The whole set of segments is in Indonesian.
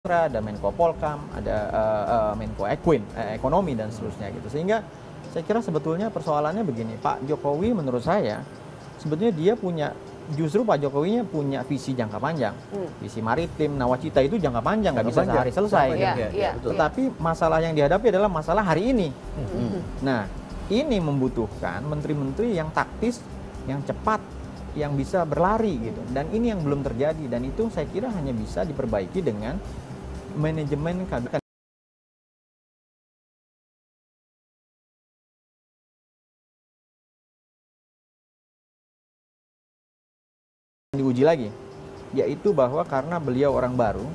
ada Menko Polkam, ada Menko Ekonomi dan seterusnya gitu. Sehingga saya kira sebetulnya persoalannya begini, Pak Jokowi menurut saya sebetulnya justru Pak Jokowinya punya visi jangka panjang. Visi maritim, nawacita itu jangka panjang, nggak bisa sehari selesai. Tetapi masalah yang dihadapi adalah masalah hari ini. Nah, ini membutuhkan menteri-menteri yang taktis, yang cepat, yang bisa berlari gitu. Dan ini yang belum terjadi, dan itu saya kira hanya bisa diperbaiki dengan manajemen kabinet. Diuji lagi, yaitu bahwa karena beliau orang baru,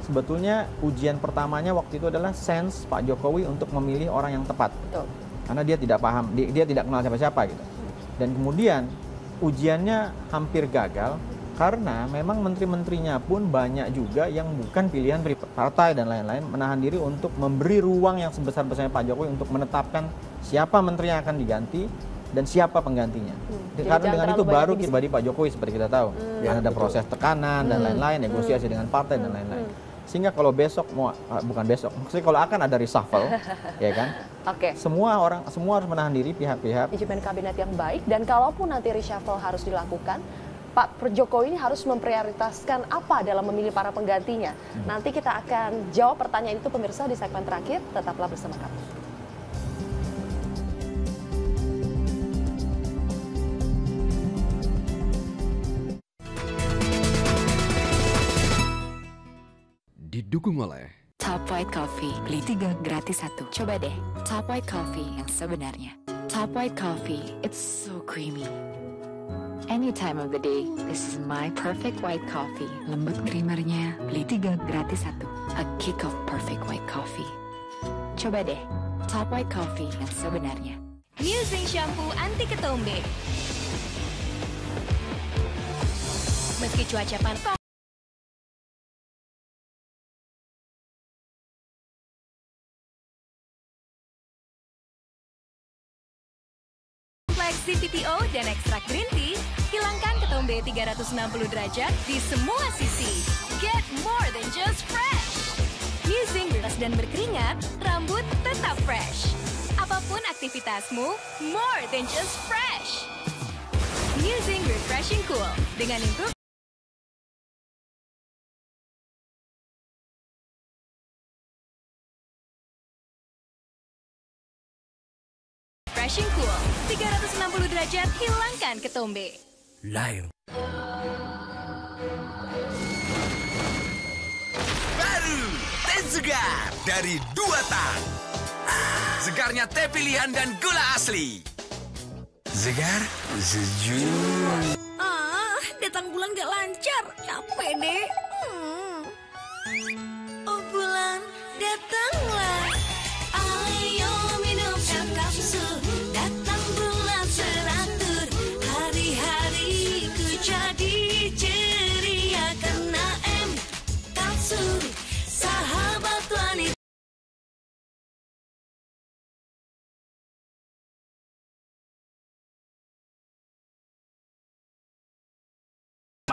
sebetulnya ujian pertamanya waktu itu adalah sense Pak Jokowi untuk memilih orang yang tepat. Betul. Karena dia tidak paham, dia tidak kenal siapa-siapa gitu. Dan kemudian ujiannya hampir gagal karena memang menteri-menterinya pun banyak juga yang bukan pilihan partai dan lain-lain, menahan diri untuk memberi ruang yang sebesar-besarnya Pak Jokowi untuk menetapkan siapa menteri yang akan diganti dan siapa penggantinya. Karena dengan itu baru pribadi Pak Jokowi seperti kita tahu. Ada proses tekanan dan lain-lain, negosiasi dengan partai dan lain-lain. Sehingga kalau besok bukan besok, maksudnya kalau akan ada reshuffle, ya kan? Semua harus menahan diri, pihak-pihak. Manajemen kabinet yang baik, dan kalaupun nanti reshuffle harus dilakukan, Pak Jokowi ini harus memprioritaskan apa dalam memilih para penggantinya. Nanti kita akan jawab pertanyaan itu pemirsa di segmen terakhir. Tetaplah bersama kami. Didukung oleh Top White Coffee, beli 3 gratis 1. Coba deh, Top White Coffee yang sebenarnya. Top White Coffee, it's so creamy. Any time of the day, this is my perfect white coffee. Lembut creamernya, beli 3 gratis 1. A kick of perfect white coffee. Coba deh, Top White Coffee yang sebenarnya. Musing shampoo anti ketombe. Meski cuaca panas, CPTO dan ekstrak green tea, hilangkan ketombe 360 derajat di semua sisi. Get more than just fresh. Musing bebas dan berkeringat, rambut tetap fresh. Apapun aktivitasmu, more than just fresh. Musing Refreshing Cool dengan improve Refreshing Cool, 360 derajat, hilangkan ketombe. Live. Baru, teh segar dari Dua Tang. Segarnya teh pilihan dan gula asli. Segar, sejuk. Datang bulan gak lancar, capek deh. Oh bulan, datanglah. Ayo minum kapsul. Datang bulan teratur. Hari-hariku jadi ceria karena kapsul. Sahabat wanita.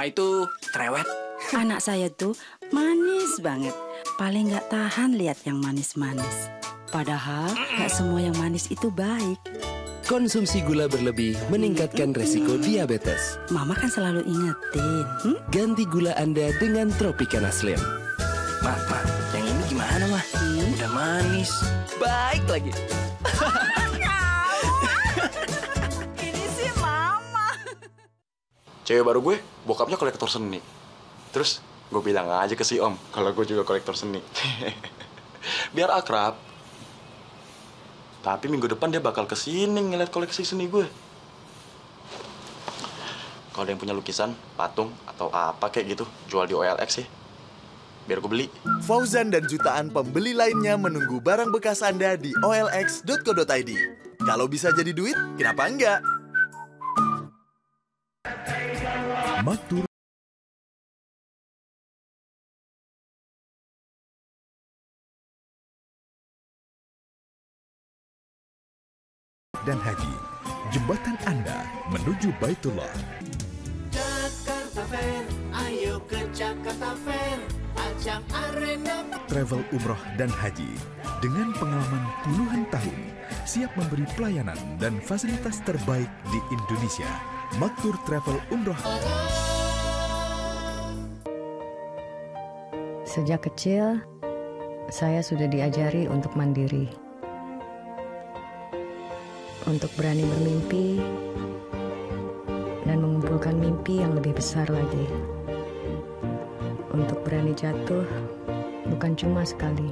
Itu cerewet. Anak saya tuh manis banget. Paling nggak tahan lihat yang manis-manis. Padahal nggak semua yang manis itu baik. Konsumsi gula berlebih meningkatkan resiko diabetes. Mama kan selalu ingetin. Ganti gula Anda dengan Tropicana Slim. Ma, yang ini gimana, Ma? Udah manis. Baik lagi. Ini sih mama. Cewek baru gue, bokapnya kolektor seni. Terus gue bilang aja ke si Om kalau gue juga kolektor seni. Biar akrab. Tapi minggu depan dia bakal kesini ngeliat koleksi seni gue. Kalau ada yang punya lukisan, patung, atau apa kayak gitu, jual di OLX ya. Biar gue beli. Fauzan dan jutaan pembeli lainnya menunggu barang bekas Anda di olx.co.id. Kalau bisa jadi duit, kenapa enggak? Matur dan Haji, jembatan Anda menuju Baitullah. Jakarta Fair, ayo ke Jakarta Fair. Travel Umroh dan Haji dengan pengalaman puluhan tahun siap memberi pelayanan dan fasilitas terbaik di Indonesia. Maktur Travel Umroh. Sejak kecil, saya sudah diajari untuk mandiri. Untuk berani bermimpi dan mengumpulkan mimpi yang lebih besar lagi. Untuk berani jatuh, bukan cuma sekali.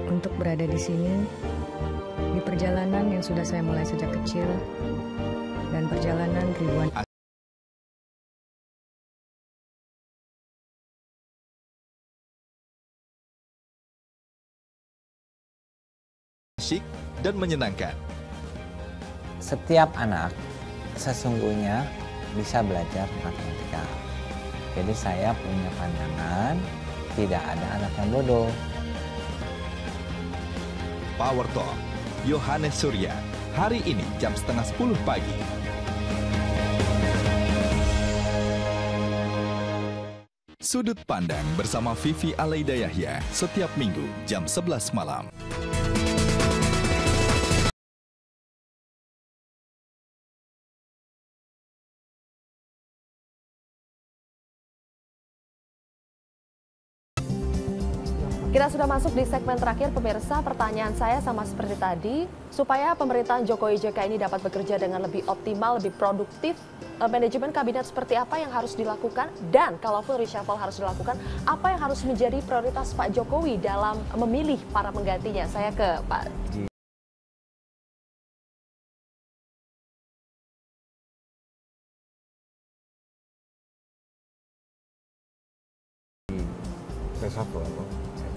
Untuk berada di sini, di perjalanan yang sudah saya mulai sejak kecil, dan perjalanan ribuan asyik dan menyenangkan. Setiap anak sesungguhnya bisa belajar matematika. Jadi saya punya pandangan, tidak ada anak yang bodoh. Power Talk, Yohanes Surya, hari ini jam 9:30 pagi. Sudut Pandang bersama Vivi Alaida Yahya, setiap minggu jam 11 malam. Kita sudah masuk di segmen terakhir, pemirsa. Pertanyaan saya sama seperti tadi, supaya pemerintahan Jokowi JK ini dapat bekerja dengan lebih optimal, lebih produktif, manajemen kabinet seperti apa yang harus dilakukan? Dan kalaupun reshuffle harus dilakukan, apa yang harus menjadi prioritas Pak Jokowi dalam memilih para penggantinya? Saya ke Pak. Reshuffle,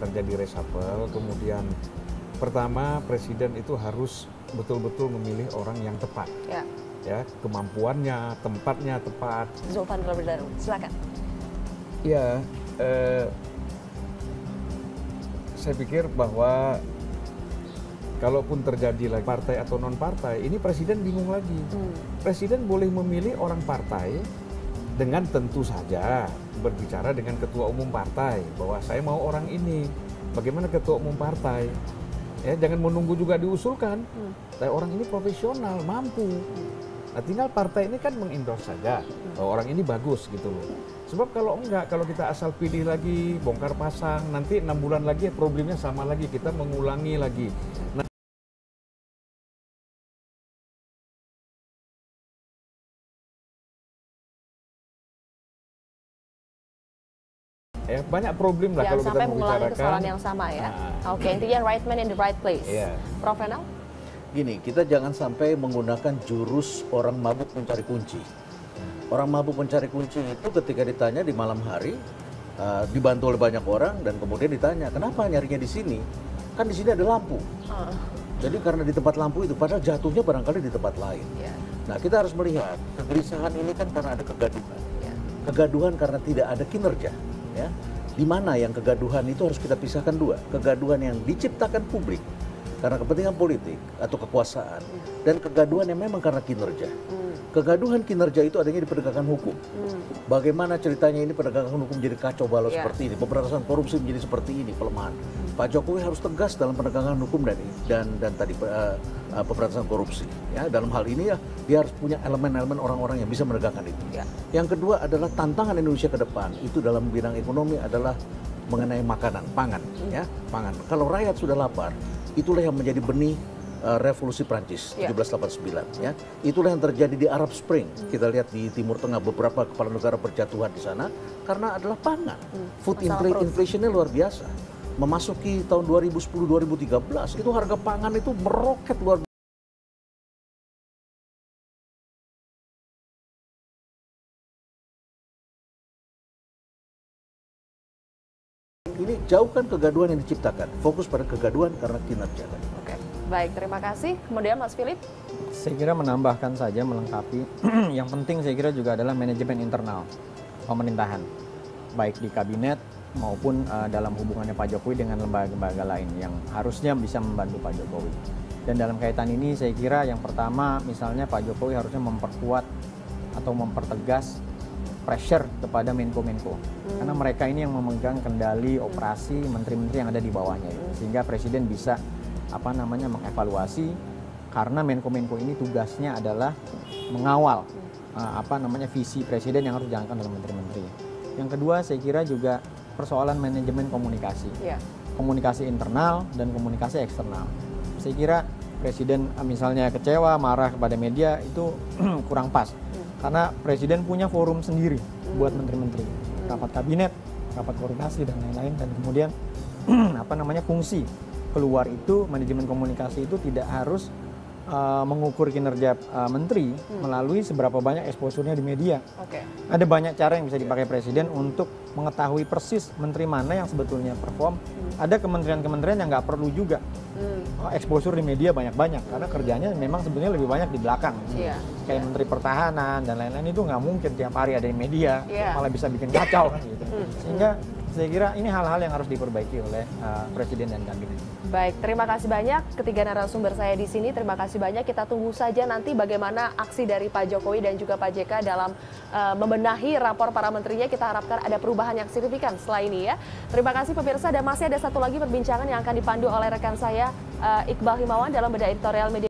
terjadi reshuffle, kemudian pertama presiden itu harus betul-betul memilih orang yang tepat, ya kemampuannya, tempatnya tepat. Zulfan terlebih dahulu, silakan. Ya, saya pikir bahwa kalaupun terjadi lagi partai atau non partai, ini presiden bingung lagi. Presiden boleh memilih orang partai dengan tentu saja berbicara dengan ketua umum partai bahwa saya mau orang ini. Bagaimana ketua umum partai? Ya, jangan menunggu juga diusulkan. Orang ini profesional, mampu. Nah, tinggal partai ini kan mengendorse saja bahwa orang ini bagus gitu loh. Sebab kalau enggak, kalau kita asal pilih lagi, bongkar pasang, nanti 6 bulan lagi problemnya sama lagi, kita mengulangi lagi. Nah, ya, banyak problem lah kalau kita sampai mengulangi kesalahan yang sama ya. Oke, intinya right man in the right place. Prof. Renal? Gini, kita jangan sampai menggunakan jurus orang mabuk mencari kunci. Orang mabuk mencari kunci itu ketika ditanya di malam hari, dibantu oleh banyak orang, dan kemudian ditanya, kenapa nyarinya di sini? Kan di sini ada lampu. Jadi karena di tempat lampu itu, padahal jatuhnya barangkali di tempat lain. Nah, kita harus melihat, kegelisahan ini kan karena ada kegaduhan. Kegaduhan karena tidak ada kinerja. Ya, di mana yang kegaduhan itu harus kita pisahkan dua. Kegaduhan yang diciptakan publik karena kepentingan politik atau kekuasaan, dan kegaduhan yang memang karena kinerja. Kegaduhan kinerja itu adanya di penegakan hukum. Bagaimana ceritanya ini penegakan hukum jadi kacau balau seperti ini, pemberantasan korupsi menjadi seperti ini, pelemahan. Pak Jokowi harus tegas dalam penegakan hukum dan tadi pemberantasan korupsi. Ya, dalam hal ini ya dia harus punya elemen-elemen orang-orang yang bisa menegakkan itu. Yang kedua adalah tantangan Indonesia ke depan itu dalam bidang ekonomi adalah mengenai makanan, pangan, ya, pangan. Kalau rakyat sudah lapar, itulah yang menjadi benih revolusi Prancis 1789, ya. Itulah yang terjadi di Arab Spring. Kita lihat di Timur Tengah beberapa kepala negara berjatuhan di sana karena adalah pangan. Food inflationnya luar biasa. Memasuki tahun 2010-2013 itu harga pangan itu meroket luar biasa. Ini jauhkan kegaduhan yang diciptakan, fokus pada kegaduhan karena kinerja. Oke, baik, terima kasih. Kemudian Mas Philip? Saya kira menambahkan saja, melengkapi. Yang penting saya kira juga adalah manajemen internal pemerintahan, baik di kabinet maupun dalam hubungannya Pak Jokowi dengan lembaga-lembaga lain yang harusnya bisa membantu Pak Jokowi. Dan dalam kaitan ini saya kira yang pertama misalnya Pak Jokowi harusnya memperkuat atau mempertegas pressure kepada Menko-Menko. Karena mereka ini yang memegang kendali operasi menteri-menteri yang ada di bawahnya. Sehingga Presiden bisa mengevaluasi, karena Menko-Menko ini tugasnya adalah mengawal visi Presiden yang harus dijalankan oleh menteri-menteri. Yang kedua, saya kira juga persoalan manajemen komunikasi. Komunikasi internal dan komunikasi eksternal. Saya kira Presiden misalnya kecewa, marah kepada media itu kurang pas. Karena Presiden punya forum sendiri buat menteri-menteri. Rapat kabinet, rapat koordinasi dan lain-lain, dan kemudian fungsi keluar itu, manajemen komunikasi itu tidak harus mengukur kinerja menteri melalui seberapa banyak exposure-nya di media. Ada banyak cara yang bisa dipakai Presiden untuk mengetahui persis menteri mana yang sebetulnya perform. Ada kementerian-kementerian yang nggak perlu juga exposure di media banyak-banyak, karena kerjanya memang sebenarnya lebih banyak di belakang. Kayak Menteri Pertahanan dan lain-lain itu nggak mungkin tiap hari ada di media, malah bisa bikin kacau kan gitu. Sehingga saya kira ini hal-hal yang harus diperbaiki oleh Presiden dan Kabinet. Baik, terima kasih banyak ketiga narasumber saya di sini. Terima kasih banyak. Kita tunggu saja nanti bagaimana aksi dari Pak Jokowi dan juga Pak JK dalam membenahi rapor para menterinya. Kita harapkan ada perubahan yang signifikan setelah ini ya. Terima kasih pemirsa, dan masih ada satu lagi perbincangan yang akan dipandu oleh rekan saya Iqbal Himawan dalam bedah editorial media.